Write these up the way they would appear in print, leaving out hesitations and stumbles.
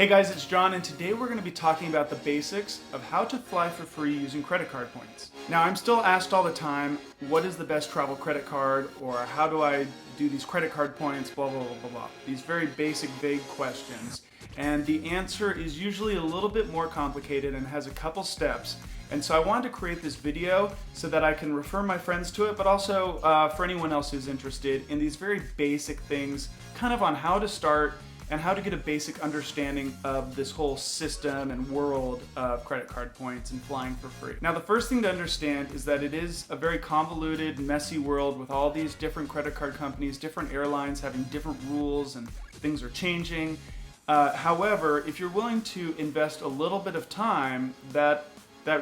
Hey guys, it's John, and today we're going to be talking about the basics of how to fly for free using credit card points. Now, I'm still asked all the time, what is the best travel credit card, or how do I do these credit card points, blah, blah, blah, blah, blah. These very basic, vague questions. And the answer is usually a little bit more complicated and has a couple steps. And so I wanted to create this video so that I can refer my friends to it, but also for anyone else who's interested in these very basic things, kind of on how to start and how to get a basic understanding of this whole system and world of credit card points and flying for free. Now, the first thing to understand is that it is a very convoluted, messy world with all these different credit card companies, different airlines having different rules, and things are changing. However, if you're willing to invest a little bit of time, that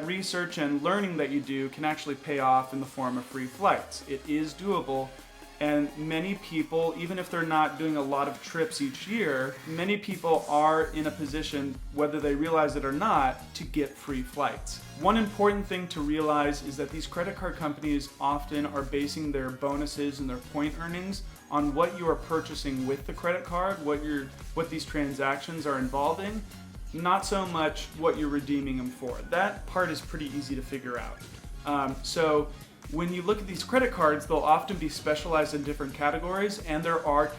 research and learning that you do can actually pay off in the form of free flights. It is doable. And many people, even if they're not doing a lot of trips each year, many people are in a position, whether they realize it or not, to get free flights. One important thing to realize is that these credit card companies often are basing their bonuses and their point earnings on what you are purchasing with the credit card, what these transactions are involving, not so much what you're redeeming them for. That part is pretty easy to figure out. So when you look at these credit cards, they'll often be specialized in different categories, and there are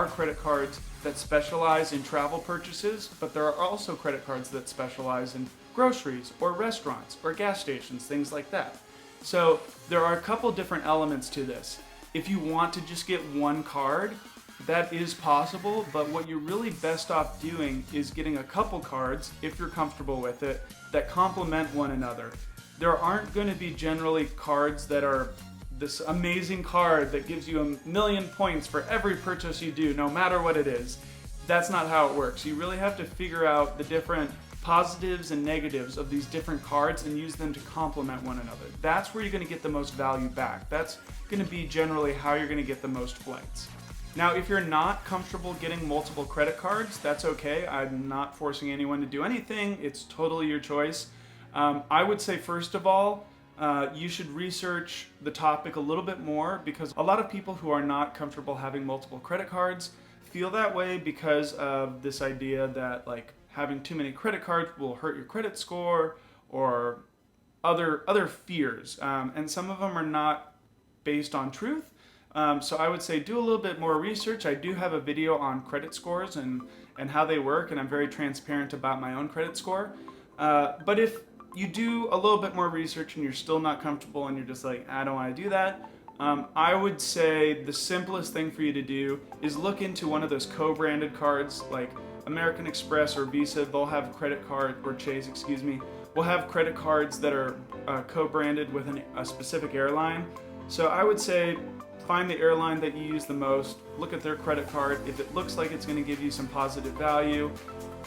credit cards that specialize in travel purchases, but there are also credit cards that specialize in groceries or restaurants or gas stations, things like that. So there are a couple different elements to this. If you want to just get one card, that is possible, but what you're really best off doing is getting a couple cards, if you're comfortable with it, that complement one another. There aren't going to be generally cards that are this amazing card that gives you 1,000,000 points for every purchase you do, no matter what it is. That's not how it works. You really have to figure out the different positives and negatives of these different cards and use them to complement one another. That's where you're going to get the most value back. That's going to be generally how you're going to get the most flights. Now, if you're not comfortable getting multiple credit cards, that's okay. I'm not forcing anyone to do anything. It's totally your choice. I would say, first of all, you should research the topic a little bit more, because a lot of people who are not comfortable having multiple credit cards feel that way because of this idea that having too many credit cards will hurt your credit score, or other fears. And some of them are not based on truth. So I would say do a little bit more research. I do have a video on credit scores and how they work, and I'm very transparent about my own credit score. But if you do a little bit more research and you're still not comfortable and you're just like, I don't want to do that, I would say the simplest thing for you to do is look into one of those co-branded cards like American Express or Visa. They'll have credit card, or Chase, excuse me, will have credit cards that are co-branded with a specific airline. So I would say find the airline that you use the most, look at their credit card. If it looks like it's going to give you some positive value,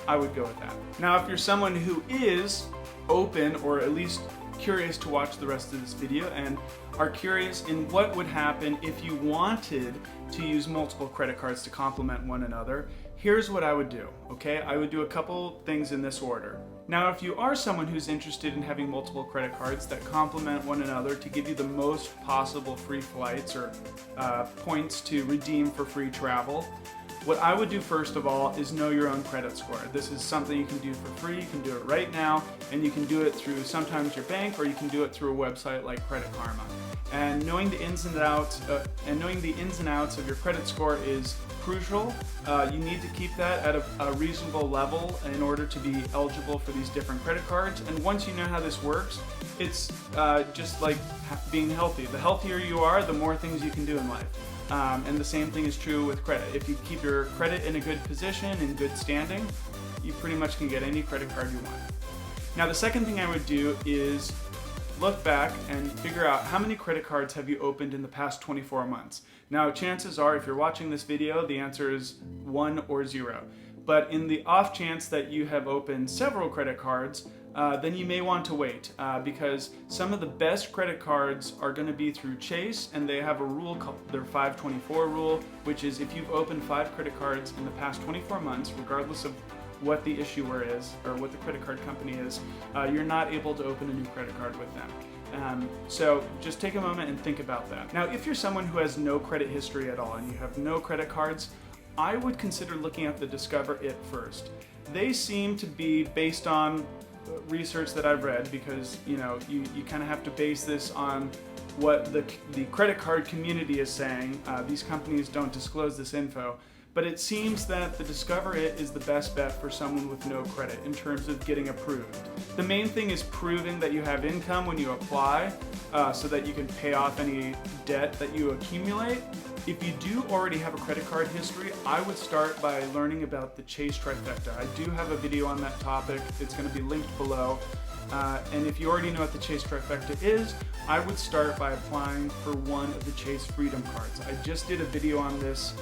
I would go with that. Now, if you're someone who is open, or at least curious to watch the rest of this video, and are curious in what would happen if you wanted to use multiple credit cards to complement one another, here's what I would do, okay? I would do a couple things in this order. Now, if you are someone who's interested in having multiple credit cards that complement one another to give you the most possible free flights or points to redeem for free travel, what I would do first of all is know your own credit score. This is something you can do for free. You can do it right now, and you can do it through sometimes your bank, or you can do it through a website like Credit Karma. And knowing the ins and outs of your credit score is crucial. You need to keep that at a reasonable level in order to be eligible for these different credit cards. And once you know how this works, it's just like being healthy. The healthier you are, the more things you can do in life. And the same thing is true with credit. If you keep your credit in a good position, in good standing, you pretty much can get any credit card you want. Now, the second thing I would do is look back and figure out how many credit cards have you opened in the past 24 months. Now, chances are, if you're watching this video, the answer is 1 or 0. But in the off chance that you have opened several credit cards, then you may want to wait, because some of the best credit cards are going to be through Chase, and they have a rule called their 524 rule, which is if you've opened 5 credit cards in the past 24 months, regardless of what the issuer is or what the credit card company is, you're not able to open a new credit card with them. So just take a moment and think about that. Now, if you're someone who has no credit history at all and you have no credit cards, I would consider looking at the Discover It first. They seem to be based on research that I've read, because you kind of have to base this on what the credit card community is saying. These companies don't disclose this info, but it seems that the Discover It is the best bet for someone with no credit in terms of getting approved. The main thing is proving that you have income when you apply, so that you can pay off any debt that you accumulate. If you do already have a credit card history, I would start by learning about the Chase Trifecta. I do have a video on that topic. It's going to be linked below. And if you already know what the Chase Trifecta is, I would start by applying for one of the Chase Freedom cards. I just did a video on this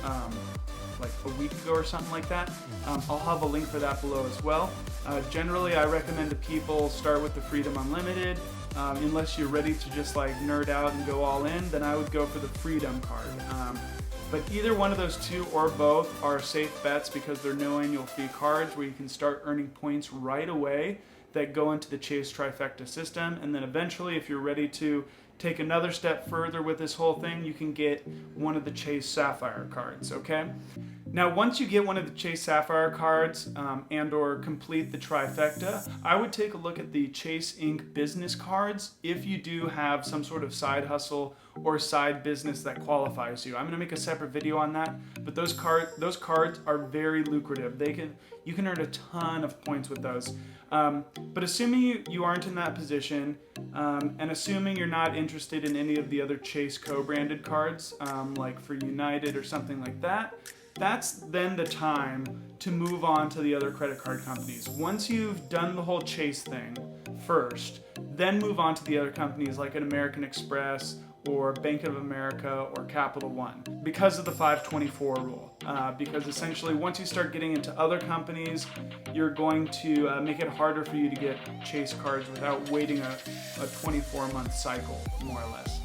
like a week ago or something like that. I'll have a link for that below as well. Generally, I recommend that people start with the Freedom Unlimited. Unless you're ready to just like nerd out and go all in, then I would go for the Freedom card. But either one of those two or both are safe bets, because they're no annual fee cards where you can start earning points right away that go into the Chase Trifecta system. And then eventually, if you're ready to take another step further with this whole thing, you can get one of the Chase Sapphire cards, okay? Now, once you get one of the Chase Sapphire cards and or complete the Trifecta, I would take a look at the Chase Ink business cards if you do have some sort of side hustle or side business that qualifies you. I'm going to make a separate video on that, but those cards are very lucrative. You can earn a ton of points with those. But assuming you aren't in that position, and assuming you're not interested in any of the other Chase co-branded cards, like for United or something like that, that's then the time to move on to the other credit card companies. Once you've done the whole Chase thing first, then move on to the other companies like an American Express or Bank of America or Capital One, because of the 524 rule. Because essentially, once you start getting into other companies, you're going to make it harder for you to get Chase cards without waiting a 24-month cycle, more or less.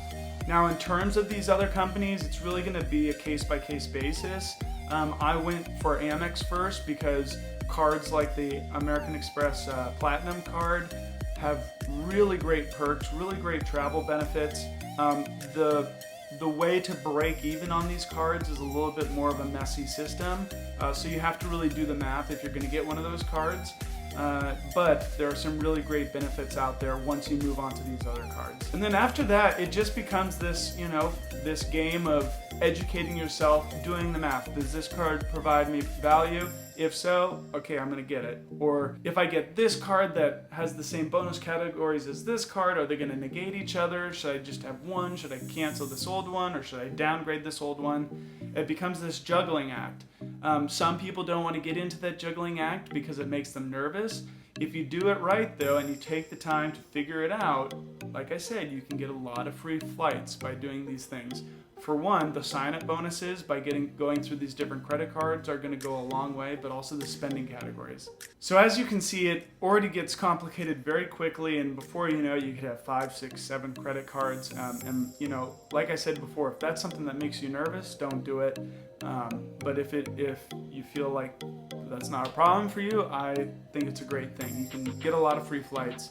Now, in terms of these other companies, it's really going to be a case-by-case basis. I went for Amex first because cards like the American Express Platinum card have really great perks, really great travel benefits. The way to break even on these cards is a little bit more of a messy system, so you have to really do the math if you're going to get one of those cards. But there are some really great benefits out there once you move on to these other cards. And then after that, it just becomes this, this game of educating yourself, doing the math. Does this card provide me value? If so, okay, I'm gonna get it. Or if I get this card that has the same bonus categories as this card, are they gonna negate each other? Should I just have one? Should I cancel this old one? Or should I downgrade this old one? It becomes this juggling act. Some people don't want to get into that juggling act because it makes them nervous. If you do it right though, and you take the time to figure it out, like I said, you can get a lot of free flights by doing these things. For one, the sign-up bonuses by going through these different credit cards are going to go a long way, but also the spending categories. So as you can see, it already gets complicated very quickly, and before you know, you could have 5, 6, 7 credit cards. And like I said before, if that's something that makes you nervous, don't do it. But if you feel like that's not a problem for you, I think it's a great thing. You can get a lot of free flights.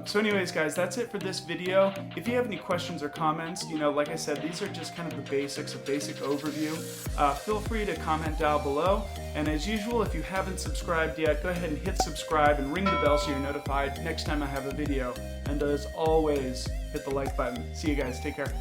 So anyways, guys, that's it for this video. If you have any questions or comments, like I said, these are just kind of the basics, a basic overview. Feel free to comment down below. And as usual, if you haven't subscribed yet, go ahead and hit subscribe and ring the bell so you're notified next time I have a video. And as always, hit the like button. See you guys. Take care.